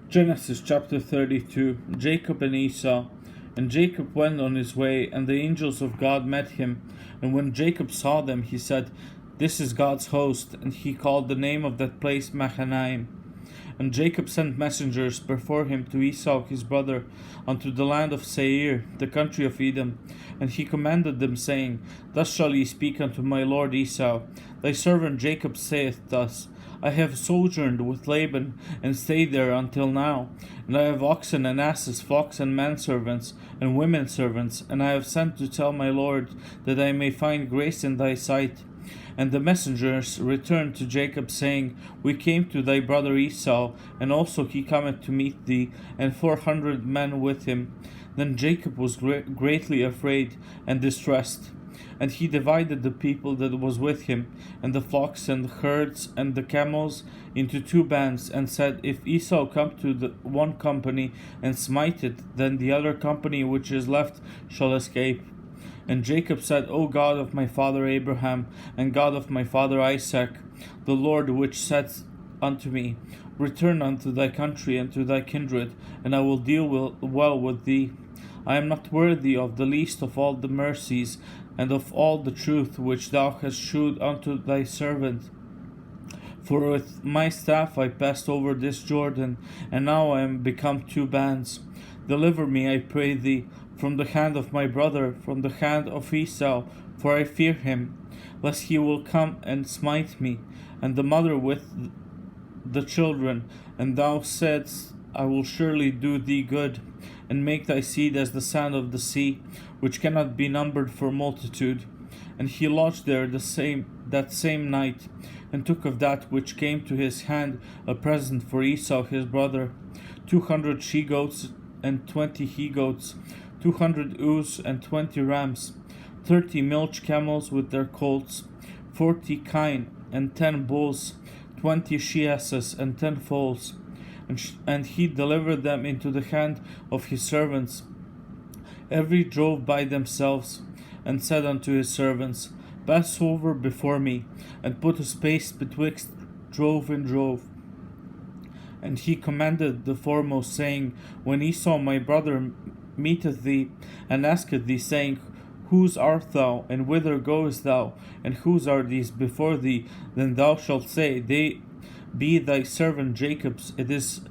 Genesis chapter 32. Jacob and Esau. And Jacob went on his way, and the angels of God met him. And when Jacob saw them, he said, "This is God's host." And he called the name of that place Mahanaim. And Jacob sent messengers before him to Esau his brother, unto the land of Seir, the country of Edom. And he commanded them, saying, Thus shall ye speak unto my lord Esau. Thy servant Jacob saith thus, I have sojourned with Laban, and stayed there until now. And I have oxen and asses, flocks and manservants, and women servants. And I have sent to tell my lord, that I may find grace in thy sight. And the messengers returned to Jacob, saying, We came to thy brother Esau, and also he cometh to meet thee, and 400 men with him. Then Jacob was greatly afraid and distressed. And he divided the people that was with him, and the flocks and the herds and the camels, into 2 bands, and said, If Esau come to the one company and smite it, then the other company which is left shall escape. And Jacob said, O God of my father Abraham, and God of my father Isaac, the Lord which said unto me, Return unto thy country and to thy kindred, and I will deal well with thee. I am not worthy of the least of all the mercies, and of all the truth which thou hast shewed unto thy servant. For with my staff I passed over this Jordan, and now I am become 2 bands. Deliver me, I pray thee, from the hand of my brother, from the hand of Esau, for I fear him, lest he will come and smite me, and the mother with the children. And thou saidst, I will surely do thee good, and make thy seed as the sand of the sea, which cannot be numbered for multitude. And he lodged there that same night, and took of that which came to his hand a present for Esau his brother, 200 she-goats and 20 he-goats, 200 ewes and 20 rams, 30 milch camels with their colts, 40 kine and 10 bulls, 20 she-asses and 10 foals. And he delivered them into the hand of his servants. Every drove by themselves, and said unto his servants, Pass over before me, and put a space betwixt drove and drove. And he commanded the foremost, saying, When Esau my brother meeteth thee, and asketh thee, saying, Whose art thou, and whither goest thou, and whose are these before thee? Then thou shalt say, They be thy servant Jacob's. It is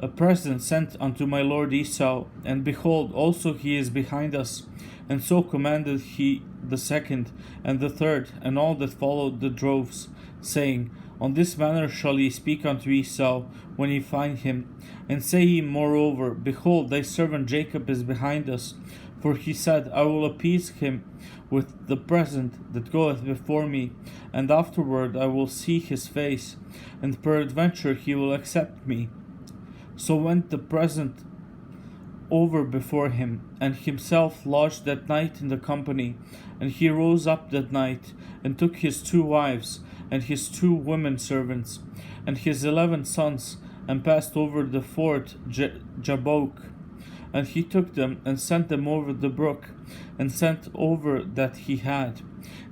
a present sent unto my lord Esau, and behold, also he is behind us. And so commanded he the second, and the third, and all that followed the droves, saying, On this manner shall ye speak unto Esau, when ye find him. And say ye moreover, Behold, thy servant Jacob is behind us. For he said, I will appease him with the present that goeth before me, and afterward I will see his face, and peradventure he will accept me. So went the present over before him, and himself lodged that night in the company. And he rose up that night, and took his 2 wives, and his 2 women servants, and his 11 sons, and passed over the ford Jabbok. And he took them, and sent them over the brook, and sent over that he had.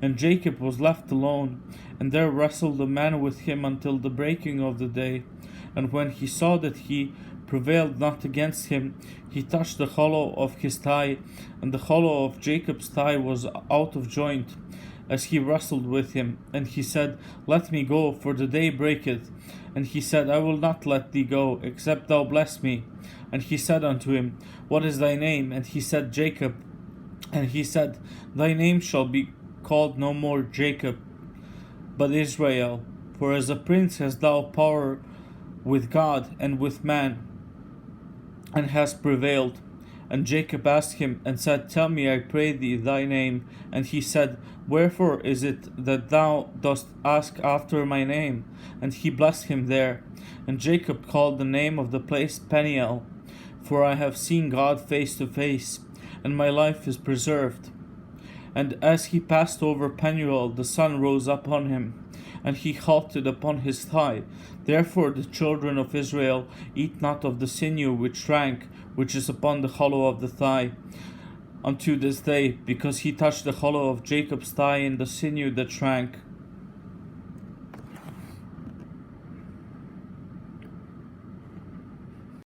And Jacob was left alone, and there wrestled a man with him until the breaking of the day. And when he saw that he prevailed not against him, he touched the hollow of his thigh, and the hollow of Jacob's thigh was out of joint, as he wrestled with him. And he said, Let me go, for the day breaketh. And he said, I will not let thee go, except thou bless me. And he said unto him, What is thy name? And he said, Jacob. And he said, Thy name shall be called no more Jacob, but Israel. For as a prince hast thou power with God and with man, and hast prevailed. And Jacob asked him, and said, Tell me, I pray thee, thy name. And he said, Wherefore is it that thou dost ask after my name? And he blessed him there. And Jacob called the name of the place Peniel, for I have seen God face to face, and my life is preserved. And as he passed over Penuel, the sun rose up on him, and he halted upon his thigh. Therefore the children of Israel eat not of the sinew which shrank, which is upon the hollow of the thigh, unto this day, because he touched the hollow of Jacob's thigh in the sinew that shrank.